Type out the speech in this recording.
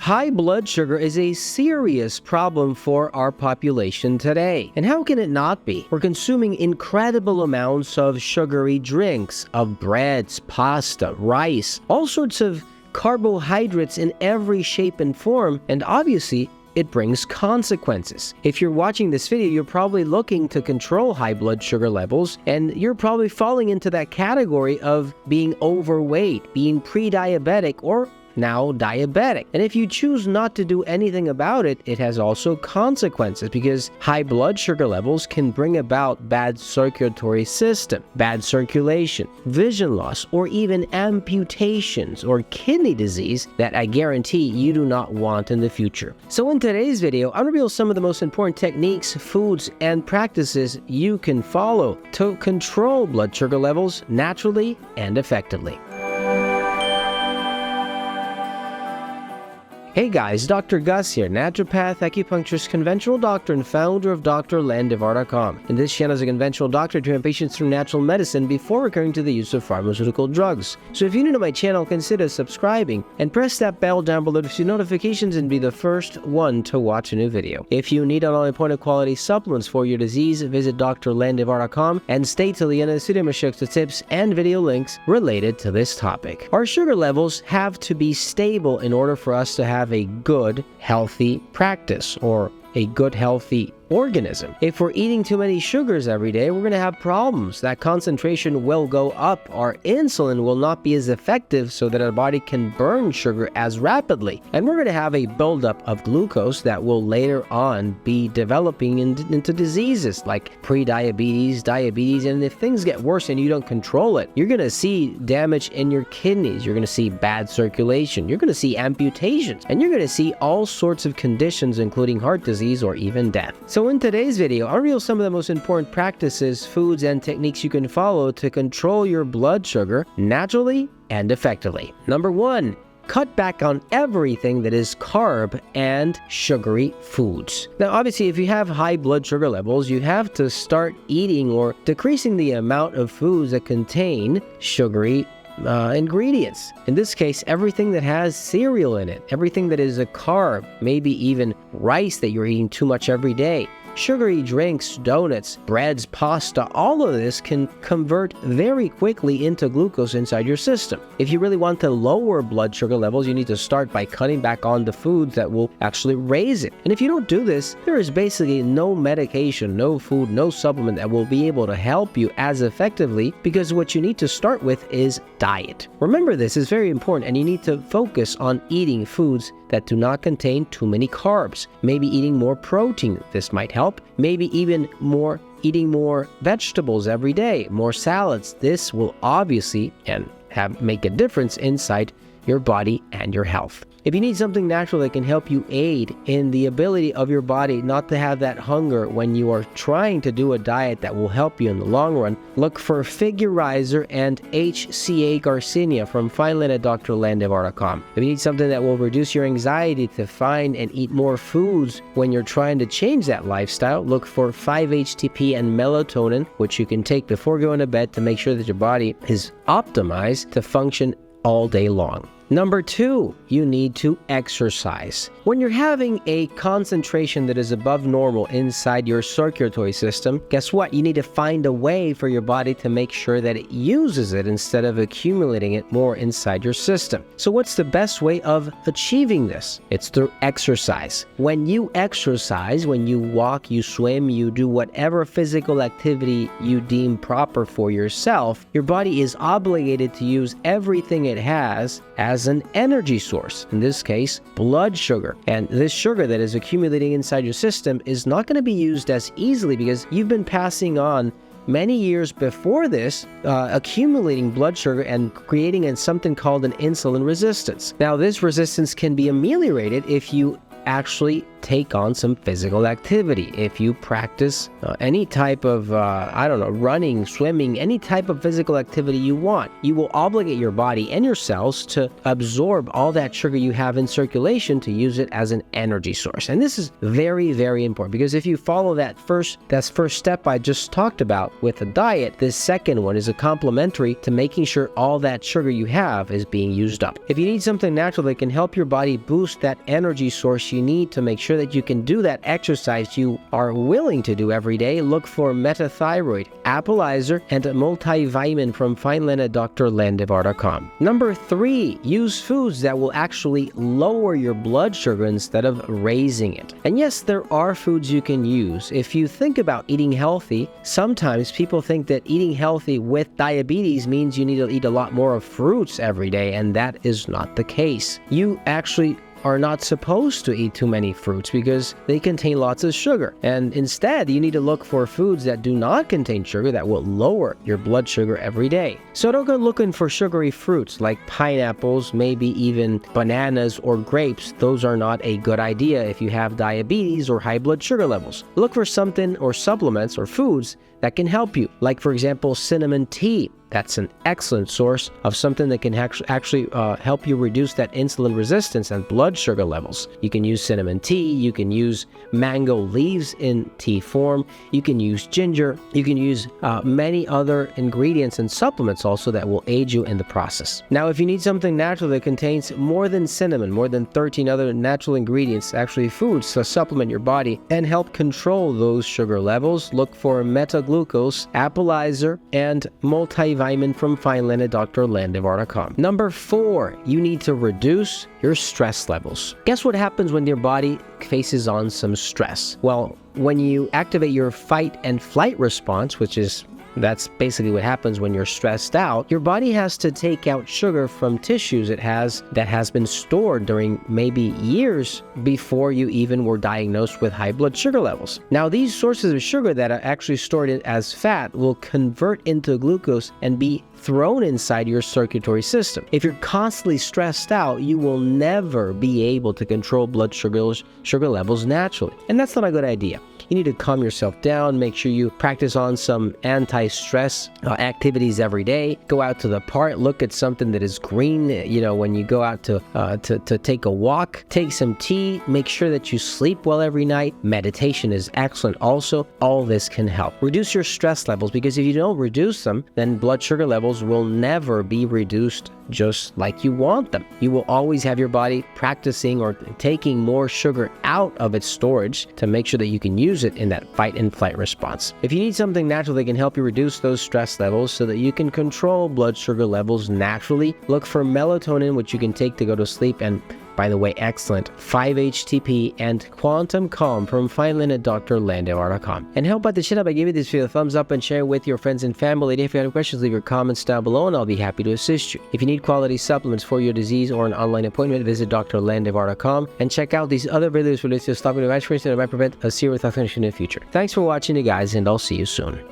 High blood sugar is a serious problem for our population today. And how can it not be? We're consuming incredible amounts of sugary drinks, of breads, pasta, rice, all sorts of carbohydrates in every shape and form, and obviously, it brings consequences. If you're watching this video, you're probably looking to control high blood sugar levels, and you're probably falling into that category of being overweight, being pre-diabetic, or now diabetic. And if you choose not to do anything about it, it has also consequences, because high blood sugar levels can bring about bad circulatory system, bad circulation, vision loss, or even amputations or kidney disease that I guarantee you do not want in the future. So in today's video, I'll reveal some of the most important techniques, foods, and practices you can follow to control blood sugar levels naturally and effectively. Hey guys, Dr. Gus here, naturopath, acupuncturist, conventional doctor, and founder of drlandivar.com. And this channel is a conventional doctor treating patients through natural medicine before recurring to the use of pharmaceutical drugs. So if you're new to my channel, consider subscribing and press that bell down below to receive notifications and be the first one to watch a new video. If you need online point of quality supplements for your disease, visit drlandivar.com and stay till the end of the video to the tips and video links related to this topic. Our sugar levels have to be stable in order for us to have a good, healthy practice or a good, healthy organism. If we're eating too many sugars every day, we're going to have problems. That concentration will go up. Our insulin will not be as effective so that our body can burn sugar as rapidly. And we're going to have a buildup of glucose that will later on be developing into diseases like prediabetes, diabetes, and if things get worse and you don't control it, you're going to see damage in your kidneys. You're going to see bad circulation. You're going to see amputations. And you're going to see all sorts of conditions, including heart disease or even death. So in today's video, I'll reveal some of the most important practices, foods, and techniques you can follow to control your blood sugar naturally and effectively. Number 1. Cut back on everything that is carb and sugary foods. Now, obviously, if you have high blood sugar levels, you have to start eating or decreasing the amount of foods that contain sugary ingredients. In this case, everything that has cereal in it, everything that is a carb, maybe even rice that you're eating too much every day. Sugary drinks, donuts, breads, pasta, all of this can convert very quickly into glucose inside your system. If you really want to lower blood sugar levels, you need to start by cutting back on the foods that will actually raise it. And if you don't do this, there is basically no medication, no food, no supplement that will be able to help you as effectively, because what you need to start with is diet. Remember, this is very important, and you need to focus on eating foods that do not contain too many carbs. Maybe eating more protein, this might help. Maybe even eating more vegetables every day, more salads. This will obviously make a difference inside your body and your health. If you need something natural that can help you aid in the ability of your body not to have that hunger when you are trying to do a diet that will help you in the long run, look for Figurizer and HCA Garcinia from Fineland at drlandivar.com. If you need something that will reduce your anxiety to find and eat more foods when you're trying to change that lifestyle, look for 5-HTP and melatonin, which you can take before going to bed to make sure that your body is optimized to function all day long. Number 2, you need to exercise. When you're having a concentration that is above normal inside your circulatory system, guess what? You need to find a way for your body to make sure that it uses it instead of accumulating it more inside your system. So what's the best way of achieving this? It's through exercise. When you exercise, when you walk, you swim, you do whatever physical activity you deem proper for yourself, your body is obligated to use everything it has as an energy source, in this case, blood sugar. And this sugar that is accumulating inside your system is not going to be used as easily because you've been passing on many years before this, accumulating blood sugar and creating something called an insulin resistance. Now, this resistance can be ameliorated if you actually take on some physical activity. If you practice any type of, running, swimming, any type of physical activity you want, you will obligate your body and your cells to absorb all that sugar you have in circulation to use it as an energy source. And this is very, very important, because if you follow that first step I just talked about with the diet, this second one is a complementary to making sure all that sugar you have is being used up. If you need something natural that can help your body boost that energy source you need to make sure that you can do that exercise you are willing to do every day, look for Metathyroid, Appleizer, and a multivitamin from Fine Line at drlandevar.com. Number 3, use foods that will actually lower your blood sugar instead of raising it. And yes, there are foods you can use. If you think about eating healthy, sometimes people think that eating healthy with diabetes means you need to eat a lot more of fruits every day, and that is not the case. You actually are not supposed to eat too many fruits because they contain lots of sugar. And instead, you need to look for foods that do not contain sugar that will lower your blood sugar every day. So don't go looking for sugary fruits like pineapples, maybe even bananas or grapes. Those are not a good idea if you have diabetes or high blood sugar levels. Look for something or supplements or foods that can help you, like for example, cinnamon tea. That's an excellent source of something that can actually help you reduce that insulin resistance and blood sugar levels. You can use cinnamon tea, you can use mango leaves in tea form, you can use ginger, you can use many other ingredients and supplements also that will aid you in the process. Now, if you need something natural that contains more than cinnamon, more than 13 other natural ingredients, actually foods to supplement your body and help control those sugar levels, look for Metaglucose, Appleizer, and multivitamin from Fine Line at drlandevar.com. Number 4, you need to reduce your stress levels. Guess what happens when your body faces on some stress? Well, when you activate your fight and flight response, that's basically what happens when you're stressed out, your body has to take out sugar from tissues that has been stored during maybe years before you even were diagnosed with high blood sugar levels. Now, these sources of sugar that are actually stored as fat will convert into glucose and be thrown inside your circulatory system. If you're constantly stressed out, you will never be able to control blood sugar levels naturally. And that's not a good idea. You need to calm yourself down, make sure you practice on some anti-stress activities every day. Go out to the park, look at something that is green. When you go out to take a walk, take some tea, make sure that you sleep well every night. Meditation is excellent also. All this can help. Reduce your stress levels, because if you don't reduce them, then blood sugar levels will never be reduced just like you want them. You will always have your body practicing or taking more sugar out of its storage to make sure that you can use it in that fight and flight response. If you need something natural that can help you reduce those stress levels so that you can control blood sugar levels naturally, look for melatonin, which you can take to go to sleep, and by the way, excellent 5-HTP and Quantum Calm from Fine Line at drlandevar.com. And help out the channel by giving this video a thumbs up and share it with your friends and family. And if you have any questions, leave your comments down below and I'll be happy to assist you. If you need quality supplements for your disease or an online appointment, visit drlandevar.com and check out these other videos related to stopping the vaccination that might prevent a serious infection in the future. Thanks for watching, you guys, and I'll see you soon.